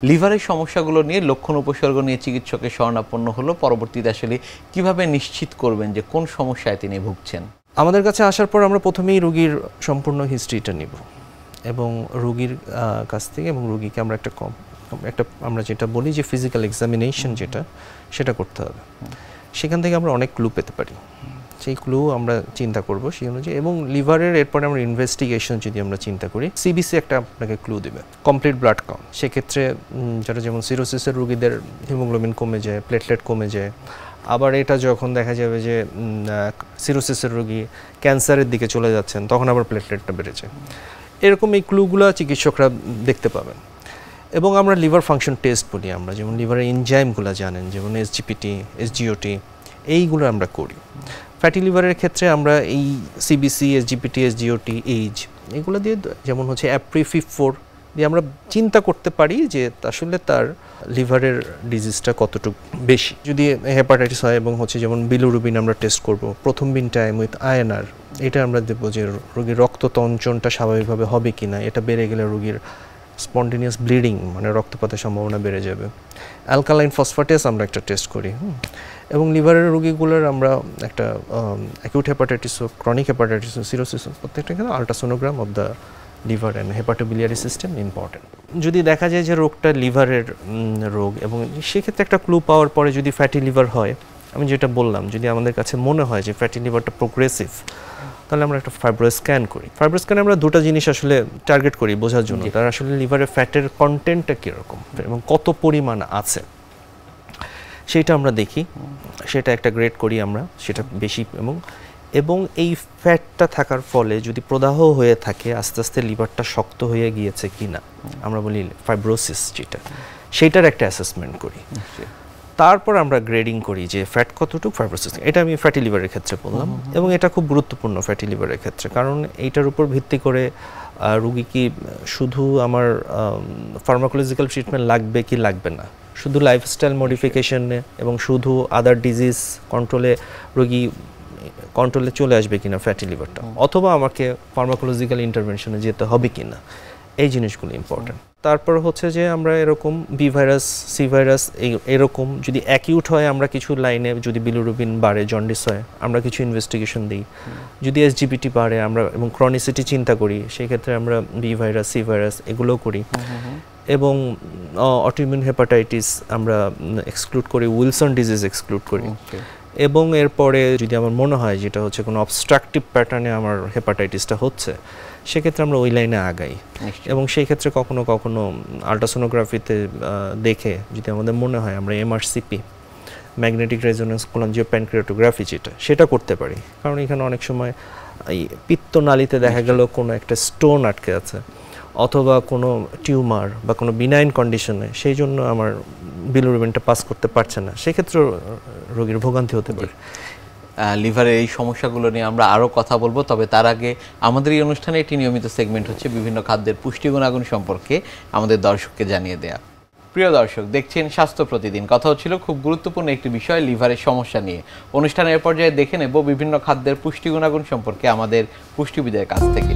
লিভারের সমস্যাগুলো নিয়ে লক্ষণ উপসর্গ নিয়ে চিকিৎসকের শরণাপন্ন হলো, পরবর্তীতে আসলে কিভাবে নিশ্চিত করবেন যে কোন সমস্যায় তিনি ভুগছেন? আমাদের কাছে আসার পর আমরা প্রথমেই রোগীর সম্পূর্ণ হিস্ট্রিটা নিব এবং রোগীর কাছ থেকে এবং রোগীকে আমরা আমরা যেটা বলি যে ফিজিক্যাল এক্সামিনেশন সেটা করতে হবে। সেখান থেকে আমরা অনেক ক্লু পেতে পারি, সেই ক্লু আমরা চিন্তা করব সেই অনুযায়ী। এবং লিভারের এরপরে আমরা ইনভেস্টিগেশন যদি আমরা চিন্তা করি, সিবিসি একটা আপনাকে ক্লু দেবে, কমপ্লিট ব্লাড কাউন্ট। সেক্ষেত্রে যারা যেমন সিরোসিসের রোগীদের হিমোগ্লোবিন কমে যায়, প্লেটলেট কমে যায়। আবার এটা যখন দেখা যাবে যে সিরোসিসের রোগী ক্যান্সারের দিকে চলে যাচ্ছেন, তখন আবার প্লেটলেটটা বেড়ে যায়। এরকম এই ক্লুগুলো চিকিৎসকরা দেখতে পাবেন। এবং আমরা লিভার ফাংশন টেস্ট বলি, আমরা যেমন লিভারের এনজাইমগুলো জানেন, যেমন এসজিপিটি, এসজিওটি, এইগুলো আমরা করি। ফ্যাটি লিভারের ক্ষেত্রে আমরা এই সিবিসি, এসজিপিটি, এসজিওটি, এইজ, এগুলো দিয়ে যেমন হচ্ছে অ্যাপ্রি-54 দিয়ে আমরা চিন্তা করতে পারি যে আসলে তার লিভারের ডিজিজটা কতটুকু বেশি। যদি হেপাটাইটিস হয় এবং হচ্ছে যেমন বিলিরুবিন আমরা টেস্ট করব, প্রথম বিন টাইম উইথ আয়এনআর, এটা আমরা দেখব যে রোগীর রক্ততঞ্চনটা স্বাভাবিকভাবে হবে কি না। এটা বেড়ে গেলে রোগীর স্পন্টেনিয়াস ব্লিডিং মানে রক্তপাতের সম্ভাবনা বেড়ে যাবে। অ্যালকালাইন ফসফেটেস আমরা একটা টেস্ট করি। এবং লিভারের রোগীগুলোর আমরা একটা অ্যাকিউট হেপাটাইটিস হোক, ক্রনিক হেপাটাইটিস হোক, সিরোসিস হোক, প্রত্যেকটা ক্ষেত্রে ultrasonogram of the liver and hepatobiliary system important. যদি দেখা যায় যে রোগটা লিভারের রোগ এবং সেক্ষেত্রে একটা ক্লু পাওয়ার পরে যদি ফ্যাটি লিভার হয়, আমি যেটা বললাম, যদি আমাদের কাছে মনে হয় যে ফ্যাটি লিভারটা প্রোগ্রেসিভ, তাহলে আমরা একটা ফাইব্রো স্ক্যান করি। ফাইব্রো স্ক্যানে আমরা দুটো জিনিস আসলে টার্গেট করি বোঝার জন্য, তার আসলে লিভারের ফ্যাটের কন্টেন্টটা কীরকম এবং কত পরিমাণ আছে সেইটা আমরা দেখি, সেটা একটা গ্রেড করি আমরা, সেটা বেশি। এবং এই ফ্যাটটা থাকার ফলে যদি প্রদাহ হয়ে থাকে, আস্তে আস্তে লিভারটা শক্ত হয়ে গিয়েছে কি না, আমরা বলি ফাইব্রোসিস, যেটা সেইটার একটা অ্যাসেসমেন্ট করি। তারপর আমরা গ্রেডিং করি যে ফ্যাট কতটুকু, ফাইব্রোসিস। এটা আমি ফ্যাটি লিভারের ক্ষেত্রে বললাম। এবং এটা খুব গুরুত্বপূর্ণ ফ্যাটি লিভারের ক্ষেত্রে, কারণ এইটার উপর ভিত্তি করে রুগী কি শুধু আমার ফার্মাকোলজিক্যাল ট্রিটমেন্ট লাগবে কি লাগবে না, শুধু লাইফস্টাইল মডিফিকেশনে এবং শুধু আদার ডিজিজ কন্ট্রোলে রোগী কন্ট্রোলে চলে আসবে কিনা ফ্যাটি লিভারটা, অথবা আমাকে ফার্মাকোলজিক্যাল ইন্টারভেনশনে যেতে হবে কিনা, এই জিনিসগুলো ইম্পর্টেন্ট। তারপর হচ্ছে যে আমরা এরকম বি ভাইরাস, সি ভাইরাস, এরকম যদি অ্যাকিউট হয়, আমরা কিছু লাইনে যদি বিলিরুবিন বাড়ে, জন্ডিস হয়, আমরা কিছু ইনভেস্টিগেশন দিই। যদি এসজিপিটি বাড়ে আমরা এবং ক্রনিসিটি চিন্তা করি, সেই ক্ষেত্রে আমরা বি ভাইরাস, সি ভাইরাস এগুলোও করি। এবং অটোইমিউন হেপাটাইটিস আমরা এক্সক্লুড করি, উইলসন ডিজিজ এক্সক্লুড করি। এবং এরপরে যদি আমার মনে হয় যেটা হচ্ছে কোনো অবস্ট্রাকটিভ প্যাটার্নে আমার হেপাটাইটিসটা হচ্ছে, সেক্ষেত্রে আমরা ওই লাইনে আগাই। এবং সেই ক্ষেত্রে কখনো কখনো আল্ট্রাসোনোগ্রাফিতে দেখে যদি আমাদের মনে হয়, আমরা এমআরসিপি, ম্যাগনেটিক রেজোনেন্স কোলাঞ্জিওপ্যানক্রিয়াটোগ্রাফি, সেটা করতে পারি। কারণ এখানে অনেক সময় এই পিত্তনালীতে দেখা গেল কোনো একটা স্টোন আটকে আছে, অথবা কোনো টিউমার বা কোনো বিনাইন কন্ডিশনে, সেই জন্য আমার বিলিরুবিনটা পাস করতে পারছে না, সেক্ষেত্রে রোগীর ভোগান্তি হতে পারে। লিভারের এই সমস্যাগুলো নিয়ে আমরা আরও কথা বলবো, তবে তার আগে আমাদের এই অনুষ্ঠানে একটি নিয়মিত সেগমেন্ট হচ্ছে বিভিন্ন খাদ্যের পুষ্টি গুণাগুণ সম্পর্কে আমাদের দর্শককে জানিয়ে দেয়া। প্রিয় দর্শক, দেখছেন স্বাস্থ্য প্রতিদিন। কথা হচ্ছিল খুব গুরুত্বপূর্ণ একটি বিষয়, লিভারের সমস্যা নিয়ে। অনুষ্ঠানের পর্যায়ে দেখে নেব বিভিন্ন খাদ্যের পুষ্টি গুণাগুণ সম্পর্কে আমাদের পুষ্টিবিদের কাছ থেকে।